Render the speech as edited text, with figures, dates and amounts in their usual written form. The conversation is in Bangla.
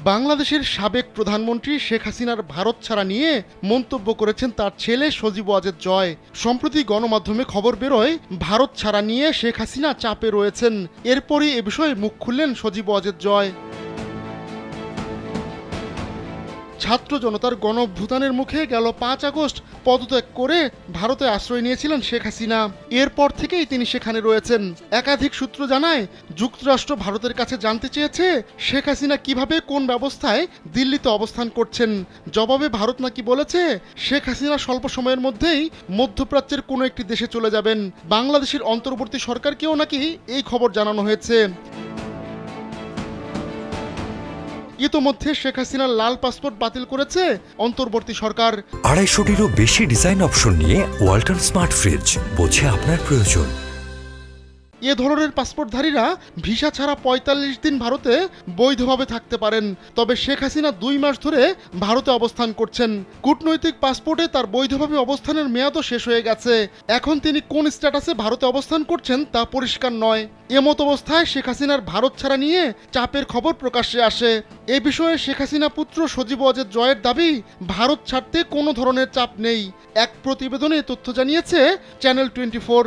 বাংলাদেশের সাবেক প্রধানমন্ত্রী শেখ হাসিনার ভারত ছাড়া নিয়ে মন্তব্য করেছেন তার ছেলে সজীব ওয়াজেদ জয়। সম্প্রতি গণমাধ্যমে খবর বেরোয় ভারত ছাড়া নিয়ে শেখ হাসিনা চাপে রয়েছেন। এরপরই এ বিষয়ে মুখ খুললেন সজীব ওয়াজেদ জয়। ছাত্র জনতার গণঅভ্যুত্থানের মুখে গেল 5 আগস্ট পদত্যাগ করে ভারতে আশ্রয় নিয়েছিলেন শেখ হাসিনা। এরপর থেকেই তিনি সেখানে রয়েছেন। একাধিক সূত্র জানায়, যুক্তরাষ্ট্র ভারতের কাছে জানতে চেয়েছে শেখ হাসিনা কিভাবে কোন ব্যবস্থায় দিল্লিতে অবস্থান করছেন। জবাবে ভারত নাকি বলেছে শেখ হাসিনা স্বল্প সময়ের মধ্যেই মধ্যপ্রাচ্যের কোনো একটি দেশে চলে যাবেন। বাংলাদেশের অন্তর্বর্তী সরকারকেও নাকি এই খবর জানানো হয়েছে। ইতোমধ্যে শেখ হাসিনার লাল পাসপোর্ট বাতিল করেছে অন্তর্বর্তী সরকার। 250-টিরও বেশি ডিজাইন অপশন নিয়ে ওয়ালটন স্মার্ট ফ্রিজ, বোঝে আপনার প্রয়োজন। এ ধরনের পাসপোর্টধারীরা ভিসা ছাড়া 45 দিন ভারতে বৈধভাবে থাকতে পারেন। তবে শেখ হাসিনা 2 মাস ধরে ভারতে অবস্থান করছেন। কূটনৈতিক পাসপোর্টে তার বৈধভাবে অবস্থানের মেয়াদও শেষ হয়ে গেছে। এখন তিনি কোন স্ট্যাটাসে ভারতে অবস্থান করছেন তা পরিষ্কার নয়। এমত অবস্থায় শেখ হাসিনার ভারত ছাড়া নিয়ে চাপের খবর প্রকাশ্যে আসে। এ বিষয়ে শেখ হাসিনা পুত্র সজীব ওয়াজেদ জয়ের দাবি, ভারত ছাড়তে কোনো ধরনের চাপ নেই। এক প্রতিবেদনে তথ্য জানিয়েছে চ্যানেল 24।